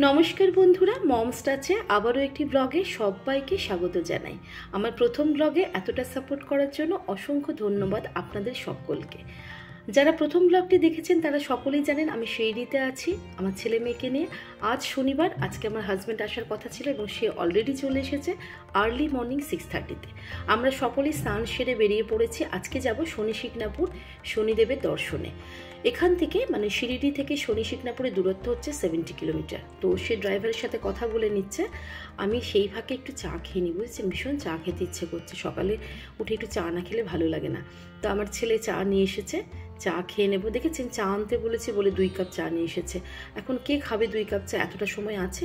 নমস্কার বন্ধুরা, মমস টাচে আবারও একটি ব্লগে সবাইকে স্বাগত জানাই। আমার প্রথম ব্লগে এতটা সাপোর্ট করার জন্য অসংখ্য ধন্যবাদ আপনাদের সকলকে। যারা প্রথম ব্লগটি দেখেছেন তারা সকলেই জানেন আমি শিরডিতে আছি আমার ছেলে মেয়েকে নিয়ে। আজ শনিবার, আজকে আমার হাজব্যান্ড আসার কথা ছিল এবং সে অলরেডি চলে এসেছে আর্লি মর্নিং 6:30-তে। আমরা সকলেই স্নান সেরে বেরিয়ে পড়েছি। আজকে যাব শনি শিকনাপুর শনিদেবের দর্শনে। এখান থেকে মানে শিরডি থেকে শনি শিকনাপুরের দূরত্ব হচ্ছে 70 কিলোমিটার। তো সে ড্রাইভারের সাথে কথা বলে নিচ্ছে, আমি সেই ফাঁকে একটু চা খেয়ে নিই, বুঝছেন, ভীষণ চা খেতে ইচ্ছে করছে। সকালে উঠে একটু চা না খেলে ভালো লাগে না। তো আমার ছেলে চা নিয়ে এসেছে, চা খেয়ে নেবো। দেখেছেন, চা আনতে বলেছি বলে 2 কাপ চা নিয়ে এসেছে। এখন কে খাবে 2 কাপ চা? এতটা সময় আছে।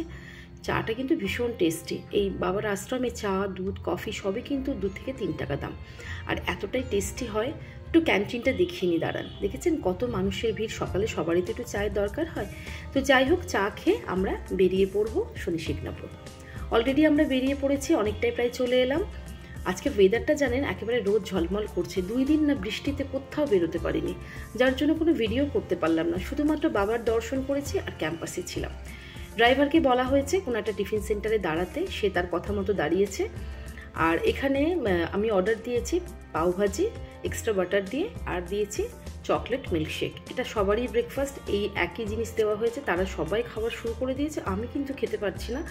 চাটা কিন্তু ভীষণ টেস্টি। এই বাবার আশ্রমে চা, দুধ, কফি সবই কিন্তু 2 থেকে 3 টাকা দাম, আর এতটাই টেস্টি হয়। একটু ক্যান্টিনটা দেখিয়ে নি, দাঁড়ান। দেখেছেন কত মানুষের ভিড়, সকালে সবারই তো একটু চায়ের দরকার হয়। তো যাই হোক, চা খেয়ে আমরা বেরিয়ে পড়বো শনি শিকনাপুর। অলরেডি আমরা বেরিয়ে পড়েছি, অনেকটাই প্রায় চলে এলাম। আজকে ওয়েদারটা জানেন একেবারে রোদ ঝলমল করছে। 2 দিন না বৃষ্টিতে কোথাও বেরোতে পারিনি, যার জন্য কোনো ভিডিও করতে পারলাম না। শুধুমাত্র বাবার দর্শন করেছি আর ক্যাম্পাসে ছিলাম। ড্রাইভারকে বলা হয়েছে কোনো একটা টিফিন সেন্টারে দাঁড়াতে, সে তার কথা মতো দাঁড়িয়েছে। আর এখানে আমি অর্ডার দিয়েছি পাওভাজি এক্সট্রা বাটার দিয়ে, আর দিয়েছি চকলেট মিল্কশেক। এটা সবারই ব্রেকফাস্ট, এই একই জিনিস দেওয়া হয়েছে। তারা সবাই খাবার শুরু করে দিয়েছে, আমি কিন্তু খেতে পারছি না,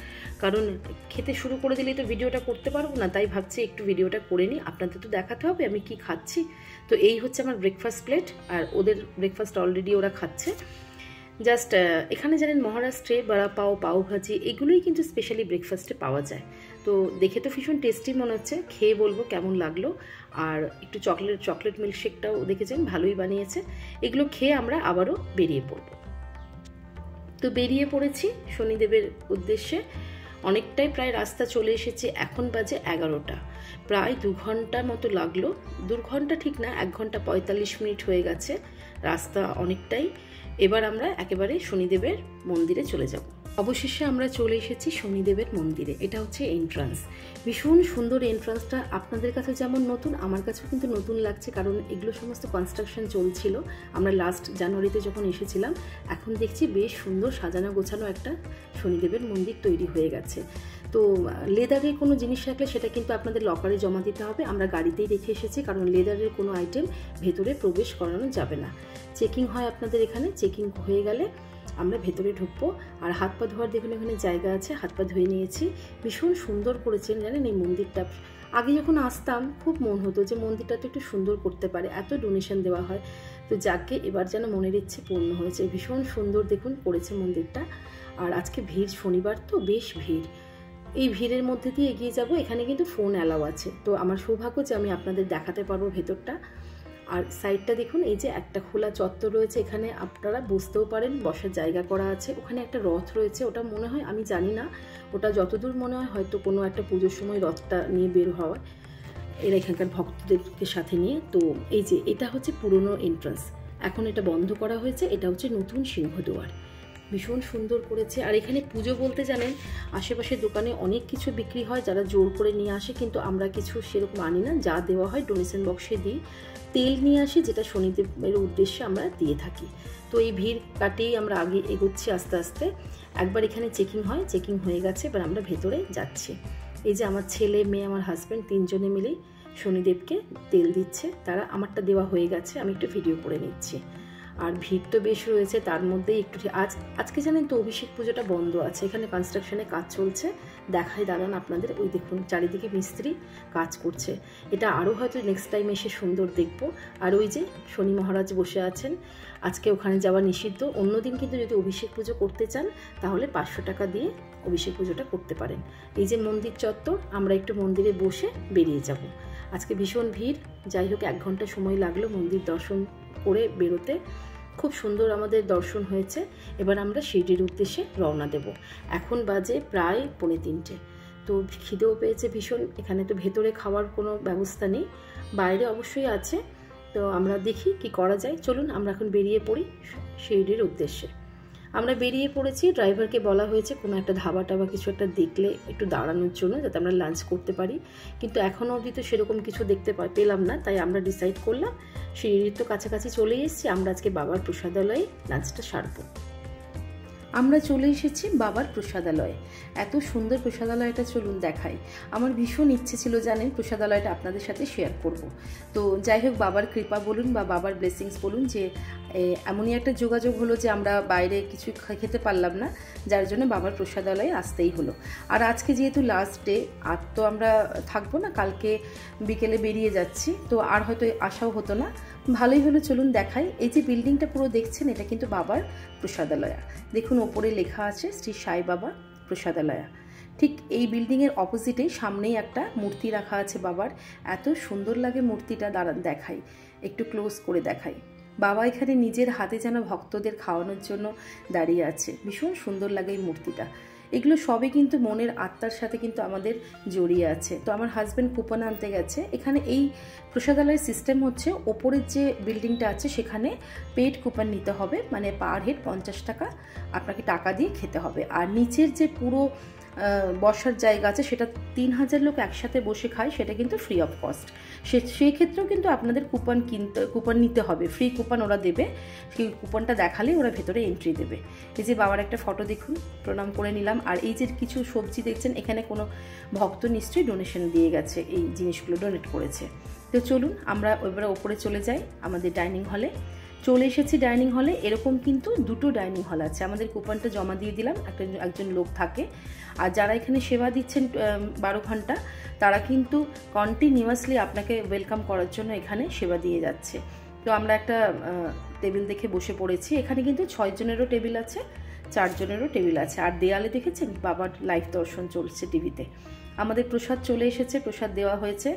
কারণ খেতে শুরু করে দিলেই তো ভিডিওটা করতে পারবো না। তাই ভাবছি একটু ভিডিওটা করে নিই, আপনাদের তো দেখাতে হবে আমি কি খাচ্ছি। তো এই হচ্ছে আমার ব্রেকফাস্ট প্লেট, আর ওদের ব্রেকফাস্ট অলরেডি ওরা খাচ্ছে। জাস্ট এখানে জানেন মহারাষ্ট্রে বড়া পাও, পাওভাজি এগুলোই কিন্তু স্পেশালি ব্রেকফাস্টে পাওয়া যায়। তো দেখে তো ভীষণ টেস্টি মনে হচ্ছে, খেয়ে বলবো কেমন লাগলো। আর একটু চকলেট মিল্কশেকটাও দেখেছেন ভালোই বানিয়েছে। এগুলো খেয়ে আমরা আবারও বেরিয়ে পড়ব। তো বেরিয়ে পড়েছি শনিদেবের উদ্দেশ্যে। অনেকটাই প্রায় রাস্তা চলে এসেছে। এখন বাজে 11টা, প্রায় 2 ঘন্টার মতো লাগলো। 2 ঘন্টা ঠিক না, 1 ঘন্টা 45 মিনিট হয়ে গেছে। রাস্তা অনেকটাই। এবার আমরা একেবারে শনিদেবের মন্দিরে চলে যাব। অবশেষে আমরা চলে এসেছি শনিদেবের মন্দিরে। এটা হচ্ছে এন্ট্রান্স। ভীষণ সুন্দর এন্ট্রান্সটা। আপনাদের কাছে যেমন নতুন, আমার কাছেও কিন্তু নতুন লাগছে, কারণ এগুলো সমস্ত কনস্ট্রাকশন চলছিল। আমরা লাস্ট জানুয়ারিতে যখন এসেছিলাম, এখন দেখছি বেশ সুন্দর সাজানো গোছানো একটা শনিদেবের মন্দির তৈরি হয়ে গেছে। তো লেদারের কোনো জিনিস রাখলে সেটা কিন্তু আপনাদের লকারে জমা দিতে হবে। আমরা গাড়িতেই রেখে এসেছি, কারণ লেদারের কোনো আইটেম ভেতরে প্রবেশ করানো যাবে না। চেকিং হয় আপনাদের এখানে, চেকিং হয়ে গেলে আমরা ভেতরে ঢুকবো। আর হাত পা ধোয়ার দেখুন এখানে জায়গা আছে, হাত পা ধুয়ে নিয়েছি। ভীষণ সুন্দর করেছেন জানেন এই মন্দিরটা। আগে যখন আসতাম খুব মন হতো যে মন্দিরটা তো একটু সুন্দর করতে পারে, এত ডোনেশন দেওয়া হয়। তো যাকে এবার যেন মনের ইচ্ছে পূর্ণ হয়েছে। ভীষণ সুন্দর দেখুন করেছে মন্দিরটা। আর আজকে ভিড়, শনিবার তো বেশ ভিড়। এই ভিড়ের মধ্যে দিয়ে এগিয়ে যাব। এখানে কিন্তু ফোন অ্যালাউ আছে। তো আমার সৌভাগ্য যে আমি আপনাদের দেখাতে পারবো ভেতরটা। আর সাইডটা দেখুন, এই যে একটা খোলা চত্বর রয়েছে, এখানে আপনারা বসতেও পারেন, বসার জায়গা করা আছে। ওখানে একটা রথ রয়েছে, ওটা মনে হয়, আমি জানি না, ওটা যতদূর মনে হয় হয়তো কোনো একটা পুজোর সময় রথটা নিয়ে বের হওয়া এরা এখানকার ভক্তদেরকে সাথে নিয়ে। তো এই যে এটা হচ্ছে পুরনো এন্ট্রান্স, এখন এটা বন্ধ করা হয়েছে। এটা হচ্ছে নতুন সিংহদুয়ার। ভীষণ সুন্দর করেছে। আর এখানে পুজো বলতে জানেন আশেপাশের দোকানে অনেক কিছু বিক্রি হয়, যারা জোর করে নিয়ে আসে, কিন্তু আমরা কিছু সেরকম আনি না। যা দেওয়া হয় ডোনেশন বক্সে দিই। তেল নিয়ে আসি, যেটা শনিদেবের উদ্দেশ্যে আমরা দিয়ে থাকি। তো এই ভিড় কাটিয়েই আমরা আগে এগোচ্ছি আস্তে আস্তে। একবার এখানে চেকিং হয়, চেকিং হয়ে গেছে, এবার আমরা ভেতরে যাচ্ছি। এই যে আমার ছেলে মেয়ে আমার হাজব্যান্ড 3 জনে মিলেই শনিদেবকে তেল দিচ্ছে। তারা, আমারটা দেওয়া হয়ে গেছে, আমি একটু ভিডিও করে নিচ্ছি। আর ভিড় তো বেশ রয়েছে, তার মধ্যেই একটু আজকে জানেন তো অভিষেক পুজোটা বন্ধ আছে। এখানে কনস্ট্রাকশনে কাজ চলছে, দেখাই দাঁড়ান আপনাদের। ওই দেখুন চারিদিকে মিস্ত্রি কাজ করছে। এটা আরও হয়তো নেক্সট টাইম এসে সুন্দর দেখব। আর ওই যে শনি মহারাজ বসে আছেন, আজকে ওখানে যাওয়া নিষিদ্ধ। অন্যদিন কিন্তু যদি অভিষেক পুজো করতে চান তাহলে 500 টাকা দিয়ে অভিষেক পুজোটা করতে পারেন। এই যে মন্দির চত্বর, আমরা একটু মন্দিরে বসে বেরিয়ে যাব। আজকে ভীষণ ভিড়। যাই হোক 1 ঘন্টা সময় লাগলো মন্দির দর্শন করে বেরোতে। খুব সুন্দর আমাদের দর্শন হয়েছে। এবার আমরা শিরডির উদ্দেশ্যে রওনা দেব। এখন বাজে প্রায় 2:45। তো খিদেও পেয়েছে ভীষণ। এখানে তো ভেতরে খাওয়ার কোনো ব্যবস্থা নেই, বাইরে অবশ্যই আছে। তো আমরা দেখি কি করা যায়। চলুন আমরা এখন বেরিয়ে পড়ি শিরডির উদ্দেশ্যে। আমরা বেরিয়ে পড়েছি। ড্রাইভারকে বলা হয়েছে কোনো একটা ধাবা টাবা কিছু একটা দেখলে একটু দাঁড়ানোর জন্য, যাতে আমরা লাঞ্চ করতে পারি। কিন্তু এখনও অবধি তো সেরকম কিছু দেখতে পেলাম না। তাই আমরা ডিসাইড করলাম শিরডির তো কাছাকাছি চলে এসেছি, আমরা আজকে বাবার প্রসাদালয়ে লাঞ্চটা সারবো। আমরা চলে এসেছি বাবার প্রসাদালয়ে। এত সুন্দর প্রসাদালয়টা চলুন দেখাই। আমার ভীষণ ইচ্ছে ছিল জানেন প্রসাদালয়টা আপনাদের সাথে শেয়ার করব। তো যাই হোক, বাবার কৃপা বলুন বা বাবার ব্লেসিংস বলুন যে এমনই একটা যোগাযোগ হলো যে আমরা বাইরে কিছু খেতে পারলাম না, যার জন্য বাবার প্রসাদালয়ে আসতেই হলো। আর আজকে যেহেতু লাস্ট ডে, আর তো আমরা থাকবো না, কালকে বিকেলে বেরিয়ে যাচ্ছি, তো আর হয়তো আসাও হতো না। ভালোই হলো, চলুন দেখাই। এই যে বিল্ডিংটা পুরো দেখছেন, এটা কিন্তু বাবার প্রসাদালয়া। দেখুন ওপরে লেখা আছে শ্রী সাই বাবা প্রসাদালয়া। ঠিক এই বিল্ডিংয়ের অপোজিটেই সামনেই একটা মূর্তি রাখা আছে বাবার। এত সুন্দর লাগে মূর্তিটা, দাঁড়ান দেখাই, একটু ক্লোজ করে দেখাই। বাবা এখানে নিজের হাতে যেন ভক্তদের খাওয়ানোর জন্য দাঁড়িয়ে আছে। ভীষণ সুন্দর লাগে এই মূর্তিটা। এগুলো সবই কিন্তু মনের আত্মার সাথে কিন্তু আমাদের জড়িয়ে আছে। তো আমার হাজব্যান্ড কুপন আনতে গেছে। এখানে এই প্রসাদালয়ের সিস্টেম হচ্ছে, ওপরের যে বিল্ডিংটা আছে সেখানে পেড কুপন নিতে হবে, মানে পার হেড 50 টাকা আপনাকে টাকা দিয়ে খেতে হবে। আর নিচের যে পুরো বসার জায়গা আছে, সেটা 3000 লোক একসাথে বসে খায়, সেটা কিন্তু ফ্রি অফ কস্ট। সেই ক্ষেত্রেও কিন্তু আপনাদের কুপন নিতে হবে, ফ্রি কুপন ওরা দেবে। সেই কুপনটা দেখালেই ওরা ভেতরে এন্ট্রি দেবে। এই যে বাবার একটা ফটো দেখুন, প্রণাম করে নিলাম। আর এই যে কিছু সবজি দেখছেন, এখানে কোনো ভক্ত নিশ্চয়ই ডোনেশন দিয়ে গেছে, এই জিনিসগুলো ডোনেট করেছে। তো চলুন আমরা এবারে ওপরে চলে যাই আমাদের ডাইনিং হলে। চলে এসেছি ডাইনিং হলে। এরকম কিন্তু দুটো ডাইনিং হল আছে। আমাদের কুপনটা জমা দিয়ে দিলাম, একজন লোক থাকে। আর যারা এখানে সেবা দিচ্ছেন 12 ঘন্টা, তারা কিন্তু কন্টিনিউয়াসলি আপনাকে ওয়েলকাম করার জন্য এখানে সেবা দিয়ে যাচ্ছে। তো আমরা একটা টেবিল দেখে বসে পড়েছি। এখানে কিন্তু 6 জনেরও টেবিল আছে, 4 জনেরও টেবিল আছে। আর দেয়ালে দেখেছেন বাবার লাইভ দর্শন চলছে টিভিতে। আমাদের প্রসাদ চলে এসেছে, প্রসাদ দেওয়া হয়েছে।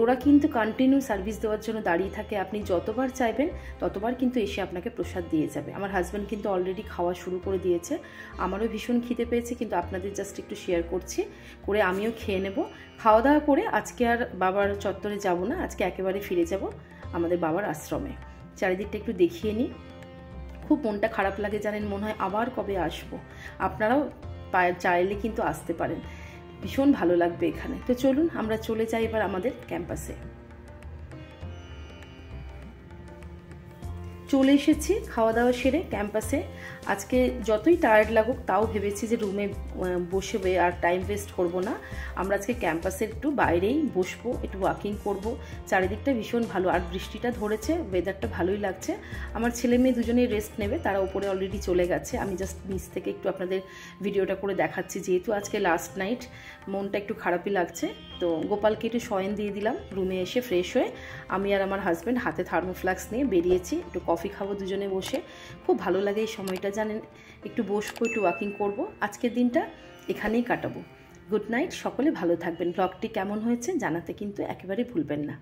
ওরা কিন্তু কন্টিনিউ সার্ভিস দেওয়ার জন্য দাঁড়িয়ে থাকে। আপনি যতবার চাইবেন ততবার কিন্তু এসে আপনাকে প্রসাদ দিয়ে যাবে। আমার হাজব্যান্ড কিন্তু অলরেডি খাওয়া শুরু করে দিয়েছে। আমারও ভীষণ খিদে পেয়েছে, কিন্তু আপনাদের জাস্ট একটু শেয়ার করছি, করে আমিও খেয়ে নেব। খাওয়া দাওয়া করে আজকে আর বাবার চত্বরে যাব না, আজকে একেবারে ফিরে যাব আমাদের বাবার আশ্রমে। চারিদিকটা একটু দেখিয়ে নিই। খুব মনটা খারাপ লাগে জানেন, মনে হয় আবার কবে আসবো। আপনারাও চাইলে কিন্তু আসতে পারেন, ভীষণ ভালো লাগবে এখানে। তো চলুন আমরা চলে যাই এবার আমাদের ক্যাম্পাসে। চলে এসেছি খাওয়া দাওয়া সেরে ক্যাম্পাসে। আজকে যতই টায়ার্ড লাগুক, তাও ভেবেছি যে রুমে বসে আর টাইম ওয়েস্ট করব না। আমরা আজকে ক্যাম্পাসে একটু বাইরেই বসবো, একটু ওয়াকিং করব। চারিদিকটা ভীষণ ভালো, আর বৃষ্টিটা ধরেছে, ওয়েদারটা ভালোই লাগছে। আমার ছেলে মেয়ে দুজনেই রেস্ট নেবে, তারা উপরে অলরেডি চলে গেছে। আমি জাস্ট নিচ থেকে একটু আপনাদের ভিডিওটা করে দেখাচ্ছি, যেহেতু আজকে লাস্ট নাইট, মনটা একটু খারাপই লাগছে। তো গোপালকে একটু শয়ন দিয়ে দিলাম। রুমে এসে ফ্রেশ হয়ে আমি আর আমার হাজব্যান্ড হাতে থার্মোফ্লাক্স নিয়ে বেরিয়েছি, একটু কফি খাবো দুজনে বসে। খুব ভালো লাগে এই সময়টা জানেন, একটু বসবো, একটু ওয়াকিং করব। আজকের দিনটা এখানেই কাটাবো। গুড নাইট, সকলে ভালো থাকবেন। ব্লগটি কেমন হয়েছে জানাতে কিন্তু একেবারে ভুলবেন না।